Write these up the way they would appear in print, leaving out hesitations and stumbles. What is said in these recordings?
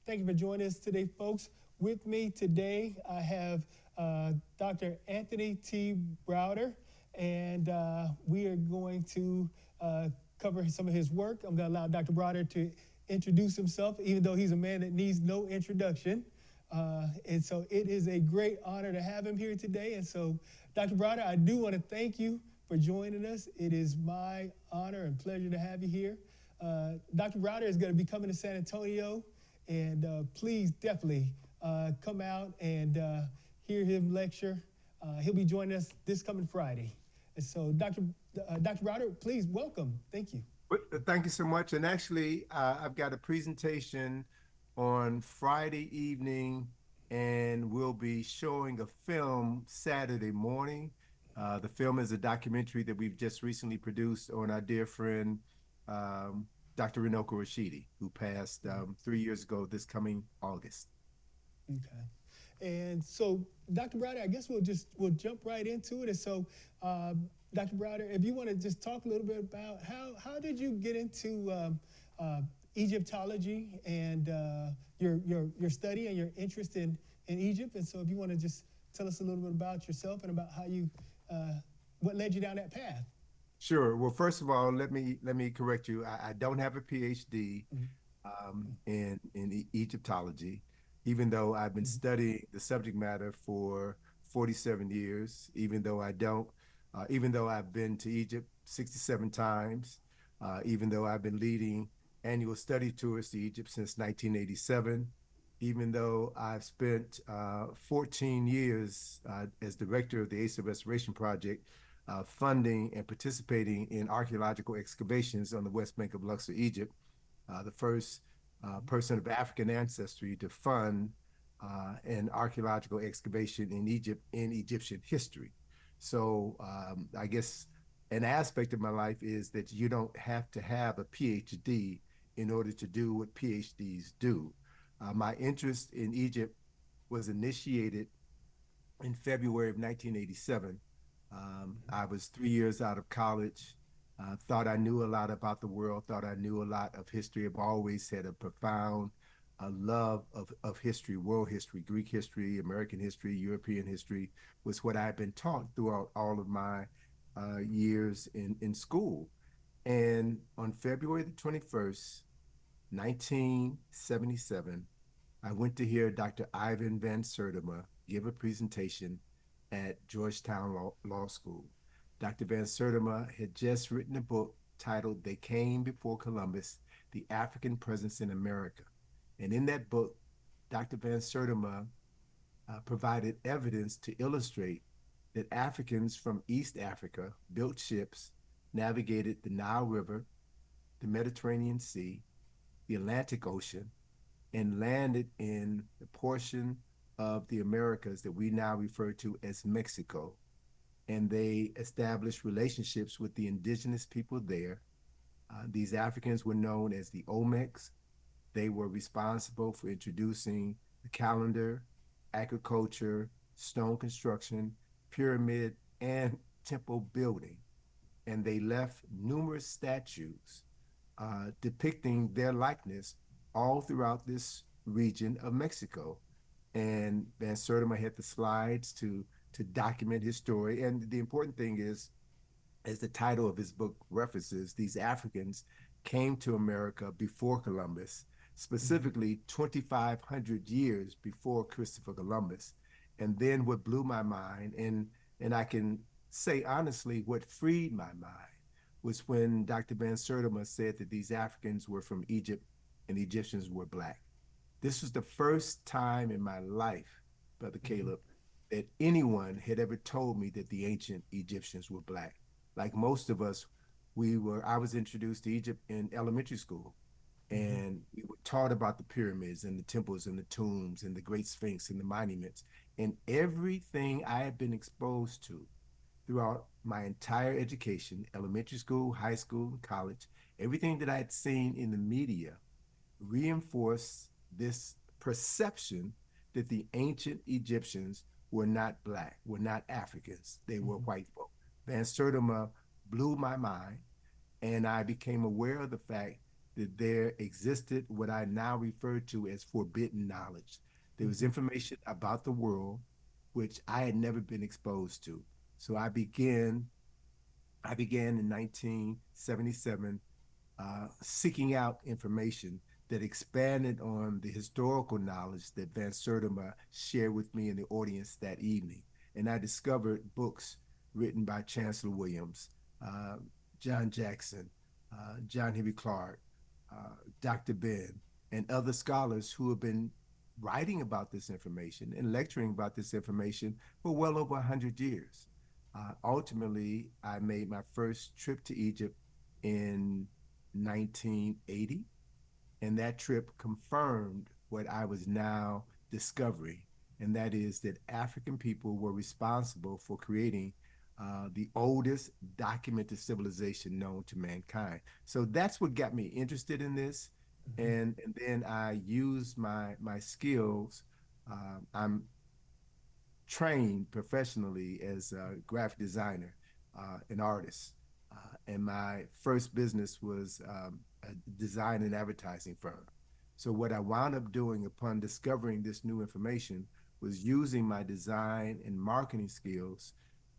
Thank you for joining us today, folks. With me today, I have Dr. Anthony T. Browder, and we are going to cover some of his work. I'm going to allow Dr. Browder to introduce himself, even though he's a man that needs no introduction. And so it is a great honor to have him here today. And so, Dr. Browder, I do want to thank you for joining us. It is my honor and pleasure to have you here. Dr. Browder is going to be coming to San Antonio, and please definitely come out and hear him lecture. He'll be joining us this coming Friday. And so, Dr. Browder, please welcome. Thank you. Thank you so much. And actually, I've got a presentation on Friday evening, and we'll be showing a film Saturday morning. The film is a documentary that we've just recently produced on our dear friend, Dr. Runoko Rashidi, who passed 3 years ago this coming August. Okay. And so, Dr. Browder, I guess we'll jump right into it. And so, Dr. Browder, if you want to just talk a little bit about how did you get into Egyptology and your study and your interest in Egypt? And so, if you want to just tell us a little bit about yourself and about how you what led you down that path. Sure. Well, first of all, let me correct you. I don't have a PhD in Egyptology, even though I've been studying the subject matter for 47 years. Even though I've been to Egypt 67 times, even though I've been leading annual study tours to Egypt since 1987, even though I've spent 14 years as director of the Ace of Restoration Project, funding and participating in archaeological excavations on the West Bank of Luxor, Egypt, the first person of African ancestry to fund an archaeological excavation in Egypt in Egyptian history. So I guess an aspect of my life is that you don't have to have a PhD in order to do what PhDs do. My interest in Egypt was initiated in February of 1987. I was 3 years out of college, thought I knew a lot about the world, thought I knew a lot of history. I've always had a profound love of history, world history, Greek history, American history, European history was what I've been taught throughout all of my years in school. And on February the 21st, 1977, I went to hear Dr. Ivan Van Sertima give a presentation at Georgetown Law School. Dr. Van Sertima had just written a book titled They Came Before Columbus, The African Presence in America. And in that book, Dr. Van Sertima provided evidence to illustrate that Africans from East Africa built ships, navigated the Nile River, the Mediterranean Sea, the Atlantic Ocean, and landed in the portion of the Americas that we now refer to as Mexico. And they established relationships with the indigenous people there. These Africans were known as the Olmecs. They were responsible for introducing the calendar, agriculture, stone construction, pyramid, and temple building. And they left numerous statues depicting their likeness all throughout this region of Mexico. And Van Sertima had the slides to document his story. And the important thing is, as the title of his book references, these Africans came to America before Columbus, specifically 2,500 years before Christopher Columbus. And then what blew my mind, and I can say honestly, what freed my mind was when Dr. Van Sertima said that these Africans were from Egypt and the Egyptians were Black. This was the first time in my life, Brother Caleb, that anyone had ever told me that the ancient Egyptians were Black. Like most of us, I was introduced to Egypt in elementary school, Mm-hmm. and we were taught about the pyramids and the temples and the tombs and the great sphinx and the monuments. And everything I had been exposed to throughout my entire education, elementary school, high school, college, everything that I had seen in the media reinforced this perception that the ancient Egyptians were not Black, were not Africans, they were Mm-hmm. white folk. Van Sertima blew my mind, and I became aware of the fact that there existed what I now refer to as forbidden knowledge. There was Mm-hmm. information about the world which I had never been exposed to. So I began in 1977 seeking out information that expanded on the historical knowledge that Van Sertima shared with me in the audience that evening. And I discovered books written by Chancellor Williams, uh, John Jackson, John Henry Clark, Dr. Ben, and other scholars who have been writing about this information and lecturing about this information for well over 100 years. Ultimately, I made my first trip to Egypt in 1980, and that trip confirmed what I was now discovering, and that is that African people were responsible for creating the oldest documented civilization known to mankind. So that's what got me interested in this, Mm-hmm. and then I used my skills. I'm trained professionally as a graphic designer, an artist. And my first business was a design and advertising firm. So, what I wound up doing upon discovering this new information was using my design and marketing skills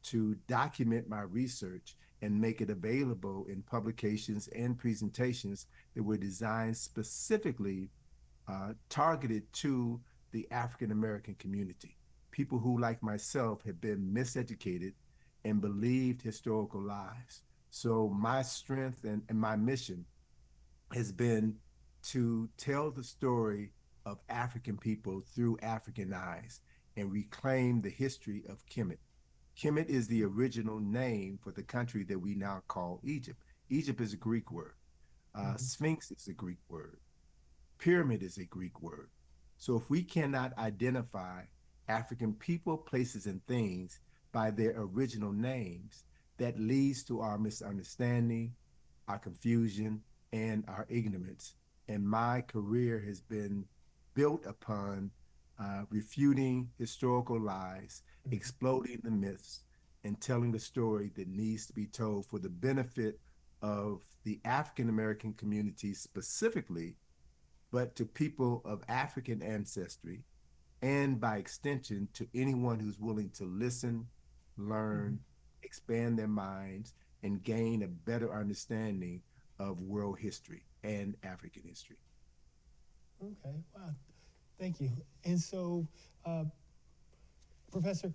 to document my research and make it available in publications and presentations that were designed specifically targeted to the African American community, people who, like myself, have been miseducated and believed historical lies. So, my strength and my mission has been to tell the story of African people through African eyes and reclaim the history of Kemet. Kemet is the original name for the country that we now call Egypt. Egypt is a Greek word. Mm-hmm. Sphinx is a Greek word. Pyramid is a Greek word. So if we cannot identify African people, places, and things by their original names, that leads to our misunderstanding, our confusion, and our ignorance. And my career has been built upon refuting historical lies, Mm-hmm. exploding the myths, and telling the story that needs to be told for the benefit of the African American community specifically, but to people of African ancestry, and by extension, to anyone who's willing to listen, Mm-hmm. learn, expand their minds, and gain a better understanding of world history and African history. Okay. Wow. Thank you. And so, uh, Professor,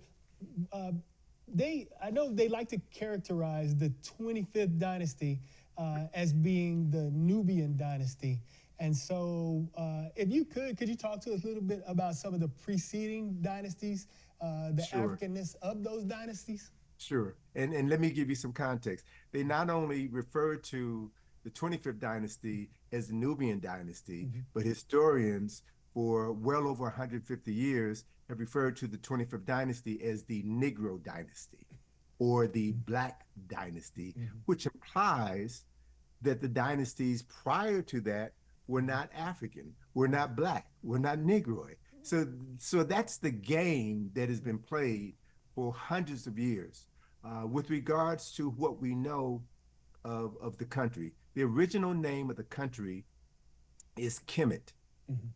uh, I know they like to characterize the 25th dynasty as being the Nubian dynasty. And so, if you could you talk to us a little bit about some of the preceding dynasties, the Sure. Africanness of those dynasties? Sure. And let me give you some context. They not only refer to the 25th dynasty as the Nubian dynasty, Mm-hmm. but historians for well over 150 years have referred to the 25th dynasty as the Negro dynasty or the Black dynasty, Mm-hmm. which implies that the dynasties prior to that were not African, were not Black, were not Negroid. So that's the game that has been played for hundreds of years. With regards to what we know of the country, the original name of the country is Kemet. Mm-hmm.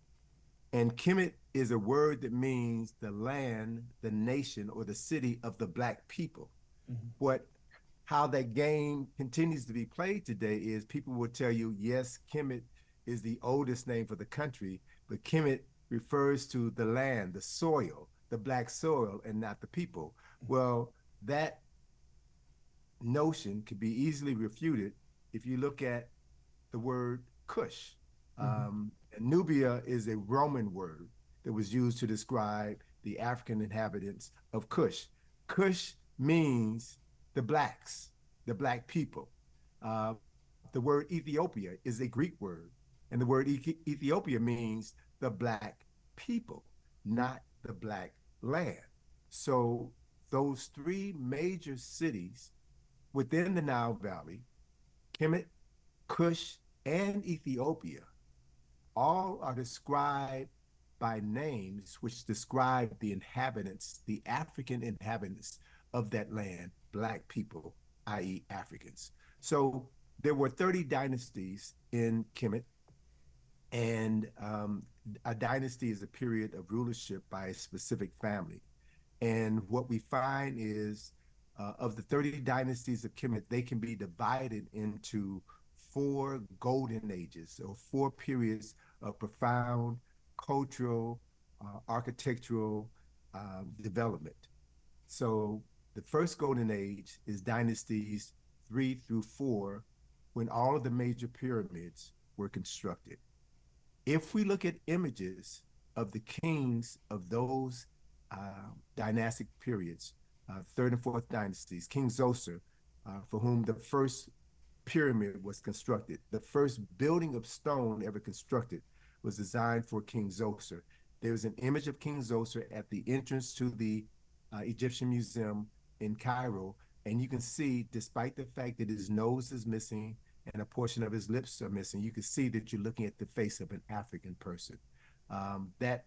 And Kemet is a word that means the land, the nation, or the city of the Black people. Mm-hmm. What How that game continues to be played today is people will tell you, yes, Kemet is the oldest name for the country, but Kemet refers to the land, the soil, the Black soil, and not the people. Well, that notion could be easily refuted if you look at the word Kush. Mm-hmm. Nubia is a Roman word that was used to describe the African inhabitants of Kush. Kush means the blacks, the black people. The word Ethiopia is a Greek word, and the word Ethiopia means the black people, not the black land. So those three major cities within the Nile Valley, Kemet, Kush, and Ethiopia, all are described by names which describe the inhabitants, the African inhabitants of that land, Black people, i.e., Africans. So There were 30 dynasties in Kemet, and a dynasty is a period of rulership by a specific family. And what we find is of the 30 dynasties of Kemet, they can be divided into four golden ages or four periods of profound cultural, architectural development. So the first golden age is dynasties 3 through 4, when all of the major pyramids were constructed. If we look at images of the kings of those dynastic periods, third and fourth dynasties, King Zoser, for whom the first pyramid was constructed, the first building of stone ever constructed was designed for King Zoser. There's an image of King Zoser at the entrance to the Egyptian Museum in Cairo, and you can see, despite the fact that his nose is missing and a portion of his lips are missing, you can see that you're looking at the face of an African person. That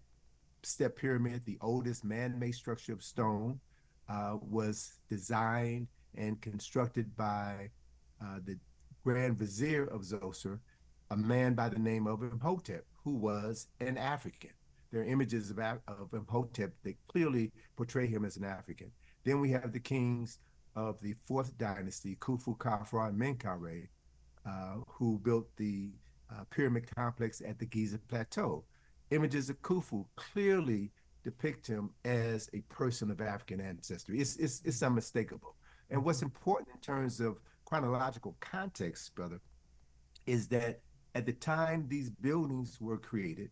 step pyramid, the oldest man-made structure of stone, was designed and constructed by the Grand Vizier of Zoser, a man by the name of Imhotep, who was an African. There are images of Imhotep that clearly portray him as an African. Then we have the kings of the fourth dynasty, Khufu, Khafra, and Menkaure, who built the pyramid complex at the Giza Plateau. Images of Khufu clearly depict him as a person of African ancestry. It's unmistakable. And what's important in terms of chronological context, brother, is that at the time these buildings were created,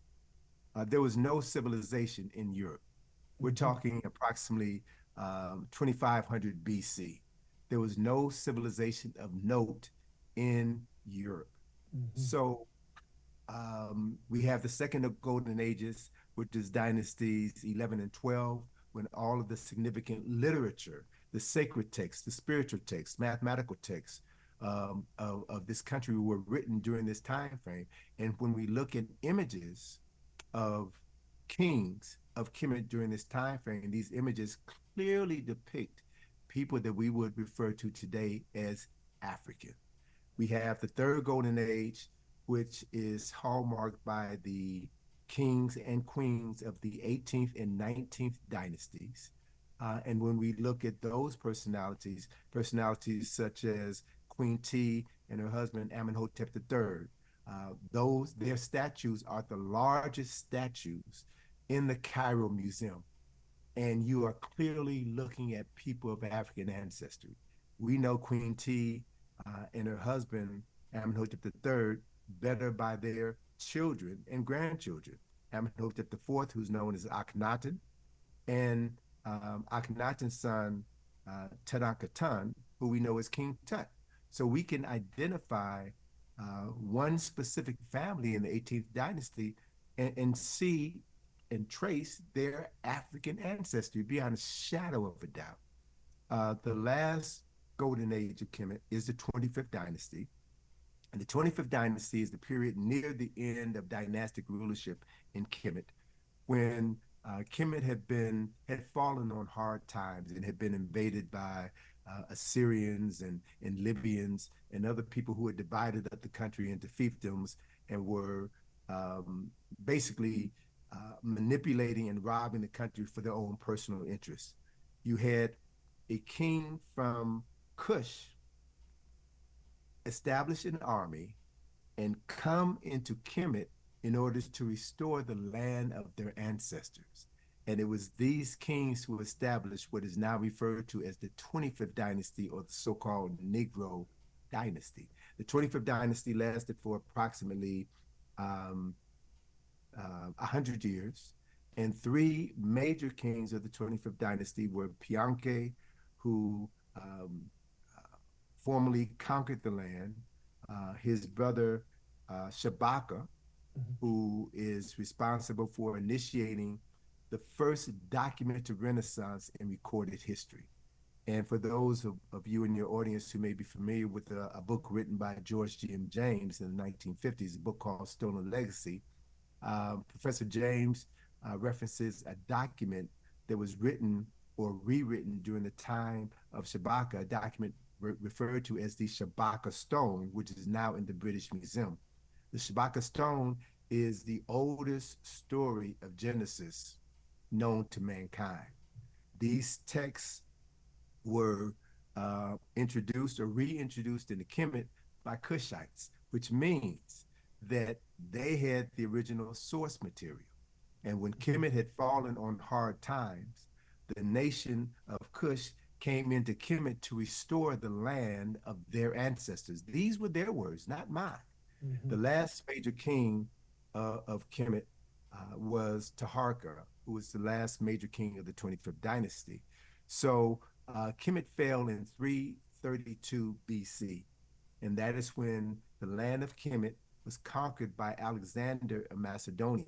there was no civilization in Europe. We're Mm-hmm. talking approximately 2500 BC. There was no civilization of note in Europe. Mm-hmm. So we have the second of golden ages, which is dynasties 11 and 12, when all of the significant literature, the sacred texts, the spiritual texts, mathematical texts of this country were written during this time frame. And when we look at images of kings of Kemet during this time frame, these images clearly depict people that we would refer to today as African. We have the third golden age, which is hallmarked by the kings and queens of the 18th and 19th dynasties. And when we look at those personalities, personalities such as Queen T and her husband Amenhotep III, those their statues are the largest statues in the Cairo Museum, and you are clearly looking at people of African ancestry. We know Queen T and her husband, Amenhotep III, better by their children and grandchildren. Amenhotep IV, who's known as Akhenaten, and Akhenaten's son, Tutankhaten, who we know as King Tut. So we can identify one specific family in the 18th dynasty and see and trace their African ancestry beyond a shadow of a doubt. The last golden age of Kemet is the 25th dynasty. And the 25th dynasty is the period near the end of dynastic rulership in Kemet, when Kemet had fallen on hard times and had been invaded by Assyrians and Libyans and other people who had divided up the country into fiefdoms and were basically manipulating and robbing the country for their own personal interests. You had a king from Kush establish an army and come into Kemet in order to restore the land of their ancestors. And it was these kings who established what is now referred to as the 25th dynasty, or the so-called Negro dynasty. The 25th dynasty lasted for approximately 100 years. And three major kings of the 25th dynasty were Pianke, who formerly conquered the land, his brother Shabaka, Mm-hmm. who is responsible for initiating the first documented Renaissance in recorded history. And for those of you in your audience who may be familiar with a book written by George G.M. James in the 1950s, a book called Stolen Legacy, Professor James references a document that was written or rewritten during the time of Shabaka, a document referred to as the Shabaka stone, which is now in the British Museum. The Shabaka stone is the oldest story of Genesis known to mankind. These texts were introduced or reintroduced into Kemet by Kushites, which means that they had the original source material. And when Kemet had fallen on hard times, the nation of Kush came into Kemet to restore the land of their ancestors. These were their words, not mine. Mm-hmm. The last major king of Kemet was Taharka, who was the last major king of the 25th dynasty. So Kemet fell in 332 BC, and that is when the land of Kemet was conquered by Alexander of Macedonia.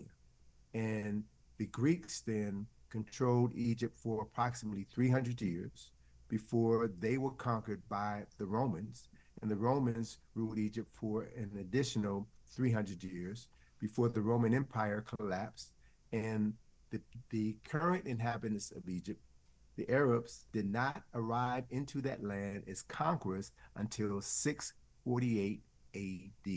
And the Greeks then controlled Egypt for approximately 300 years before they were conquered by the Romans. And the Romans ruled Egypt for an additional 300 years before the Roman Empire collapsed. And the current inhabitants of Egypt, the Arabs, did not arrive into that land as conquerors until 648 AD.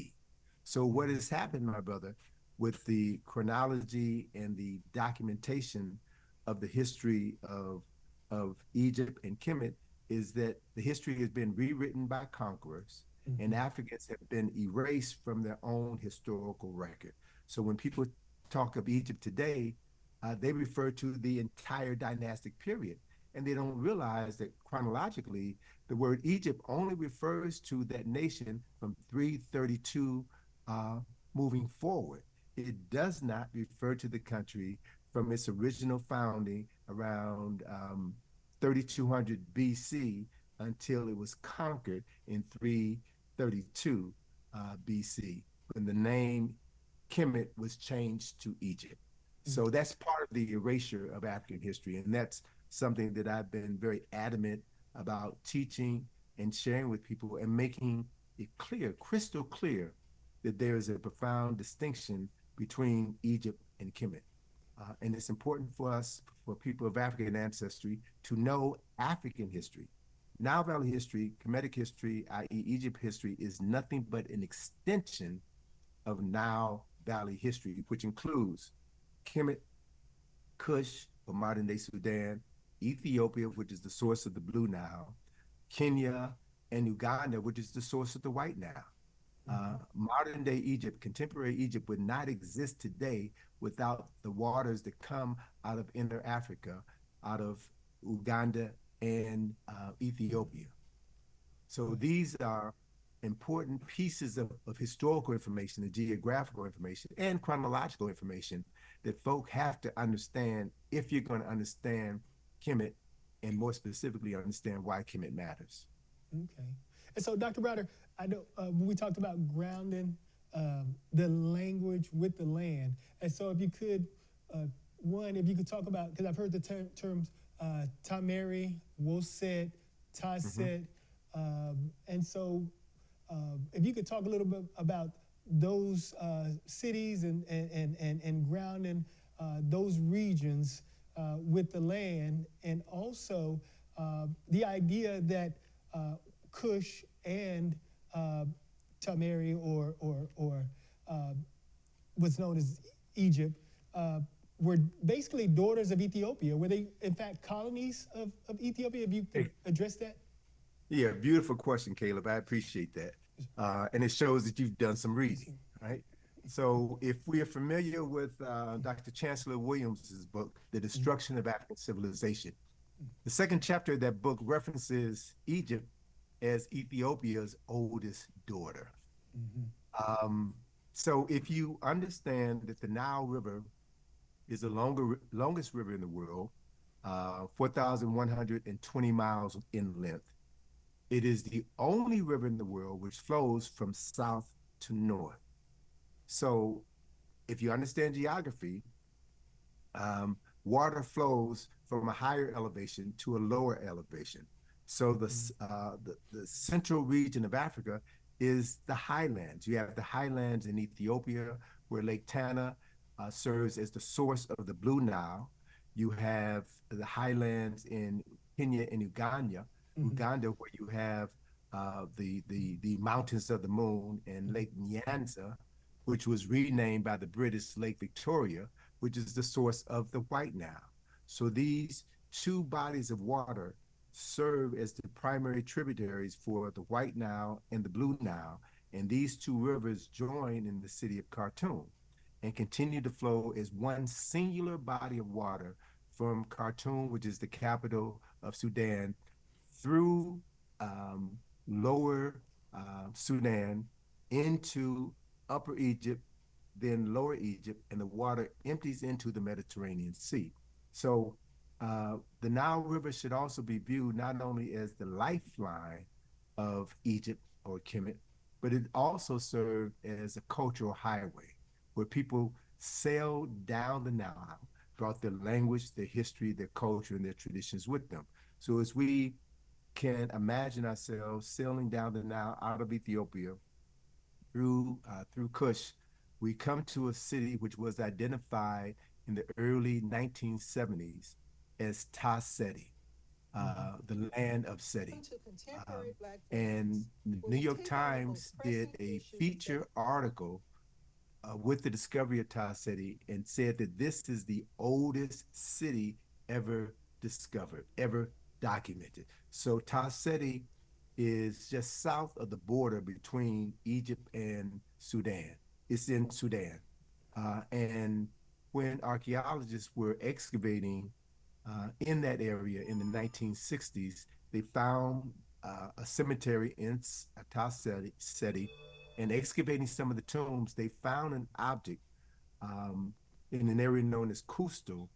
So, what has happened, my brother, with the chronology and the documentation of the history of Egypt and Kemet is that the history has been rewritten by conquerors, Mm-hmm. and Africans have been erased from their own historical record. So when people talk of Egypt today, they refer to the entire dynastic period, and they don't realize that chronologically, the word Egypt only refers to that nation from 332 uh, moving forward. It does not refer to the country from its original founding around 3200 BC until it was conquered in 332 BC, when the name Kemet was changed to Egypt. So Okay. that's part of the erasure of African history. And that's something that I've been very adamant about teaching and sharing with people and making it clear, crystal clear, that there is a profound distinction between Egypt and Kemet. And it's important for us, for people of African ancestry, to know African history. Nile Valley history, Kemetic history, i.e., Egypt history, is nothing but an extension of Nile Valley history, which includes Kemet, Kush, or modern day Sudan, Ethiopia, which is the source of the Blue Nile, Kenya, and Uganda, which is the source of the White Nile. Mm-hmm. Modern day Egypt, contemporary Egypt, would not exist today without the waters that come out of inner Africa, out of Uganda and Ethiopia. So Right. these are important pieces of historical information, the geographical information, and chronological information that folk have to understand if you're going to understand Kemet, and more specifically, understand why Kemet matters. Okay. And so, Dr. Browder, I know when we talked about grounding the language with the land, and so if you could, one, if you could talk about, because I've heard the terms Tameri, Woset, Mm-hmm. Taset, and so if you could talk a little bit about those cities and grounding those regions with the land, and also the idea that Kush and Tamari or what's known as Egypt were basically daughters of Ethiopia. Were they in fact colonies of Ethiopia? If you could Hey, address that. yeah, beautiful question, Caleb. I appreciate that. And it shows that you've done some Yes, reading, sir. right? So, if we are familiar with Dr. Chancellor Williams's book, The Destruction of African Civilization, the second chapter of that book references Egypt as Ethiopia's oldest daughter. Mm-hmm. Um, so, if you understand that the Nile River is the longest river in the world, 4,120 miles in length, it is the only river in the world which flows from south to north. So, if you understand geography, water flows from a higher elevation to a lower elevation. So the central region of Africa is the highlands. You have the highlands in Ethiopia, where Lake Tana serves as the source of the Blue Nile. You have the highlands in Kenya and Uganda, Mm-hmm. Uganda, where you have the mountains of the moon, and Lake Nyanza, which was renamed by the British Lake Victoria, which is the source of the White Nile. So these two bodies of water serve as the primary tributaries for the White Nile and the Blue Nile, and these two rivers join in the city of Khartoum and continue to flow as one singular body of water from Khartoum, which is the capital of Sudan, through um, lower Sudan into Upper Egypt, then Lower Egypt, and the water empties into the Mediterranean Sea. So the Nile River should also be viewed not only as the lifeline of Egypt or Kemet, but it also served as a cultural highway where people sailed down the Nile, brought their language, their history, their culture, and their traditions with them. So as we can imagine ourselves sailing down the Nile out of Ethiopia through Kush, we come to a city which was identified in the early 1970s as Ta Seti, Mm-hmm. the land of Seti. And the New York Times did a feature article with the discovery of Ta City and said that this is the oldest city ever discovered, ever documented. So Ta City is just south of the border between Egypt and Sudan. It's in Sudan. And when archaeologists were excavating in that area in the 1960s, they found a cemetery in Ta Seti, and excavating some of the tombs, they found an object um, in an area known as Kusto.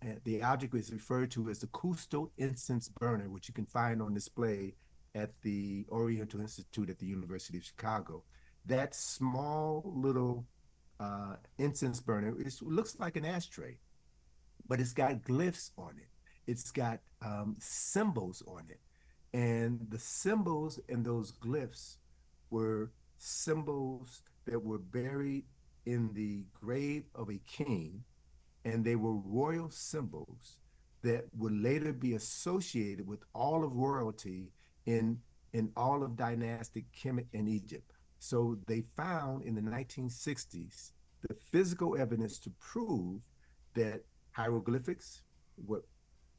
And the object is referred to as the Kusto incense burner, which you can find on display at the Oriental Institute at the University of Chicago. That small little incense burner looks like an ashtray, but it's got glyphs on it. It's got symbols on it. And the symbols in those glyphs were symbols that were buried in the grave of a king, and they were royal symbols that would later be associated with all of royalty in all of dynastic Kemet and Egypt. So they found in the 1960s the physical evidence to prove that hieroglyphics, what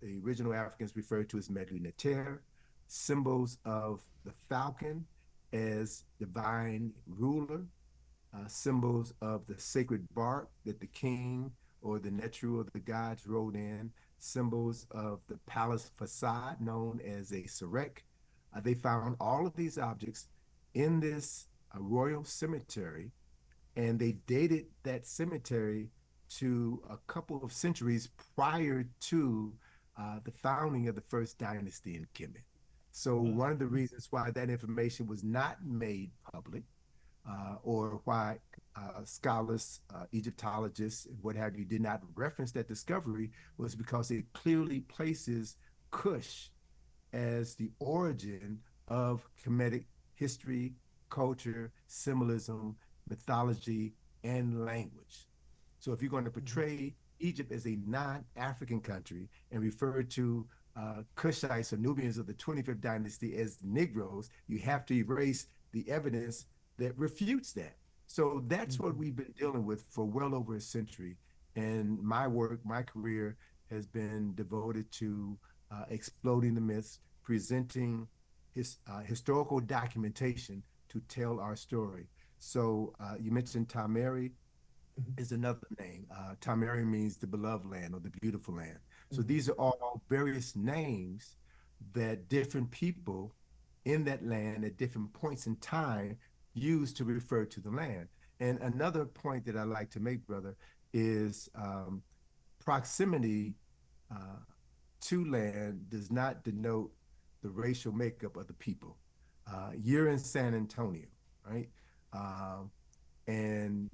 the original Africans referred to as Medlu Neter, symbols of the falcon as divine ruler, symbols of the sacred bark that the king or the Netru of the gods rode in, symbols of the palace facade known as a sarek. They found all of these objects in this royal cemetery, and they dated that cemetery to a couple of centuries prior to the founding of the first dynasty in Kemet. So Wow. one of the reasons why that information was not made public, or why scholars, Egyptologists, and what have you, did not reference that discovery, was because it clearly places Kush as the origin of Kemetic history, culture, symbolism, mythology, and language. So if you're going to Mm-hmm. portray Egypt as a non-African country and refer to Kushites or Nubians of the 25th dynasty as Negroes, you have to erase the evidence that refutes that. So that's what Mm-hmm. we've been dealing with for well over a century. And my work, my career has been devoted to exploding the myths, presenting historical documentation to tell our story. So you mentioned Tamari Mm-hmm. is another name. Tamari means the beloved land or the beautiful land. So Mm-hmm. these are all various names that different people in that land at different points in time use to refer to the land. And another point that I like to make, brother, is proximity uh, to land does not denote the racial makeup of the people. You're in San Antonio, right? Um, and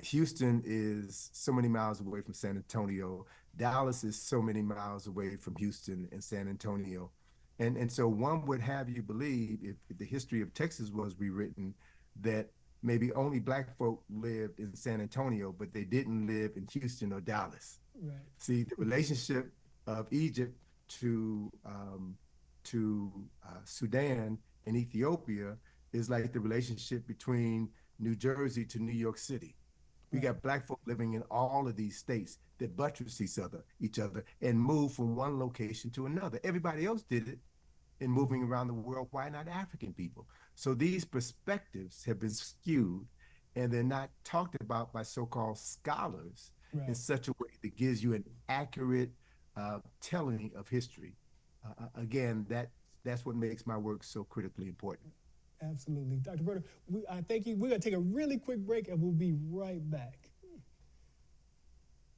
Houston is so many miles away from San Antonio. Dallas is so many miles away from Houston and San Antonio. And so one would have you believe if the history of Texas was rewritten that maybe only black folk lived in San Antonio, but they didn't live in Houston or Dallas. Right. See, the relationship of Egypt to to Sudan and Ethiopia is like the relationship between New Jersey to New York City. We Right. got black folk living in all of these states that buttress each other, and move from one location to another. Everybody else did it in moving around the world. Why not African people? So these perspectives have been skewed, and they're not talked about by so-called scholars in Right. such a way that gives you an accurate telling of history. Again, that's what makes my work so critically important. Absolutely. Dr. Browder, I thank you. We're going to take a really quick break and we'll be right back.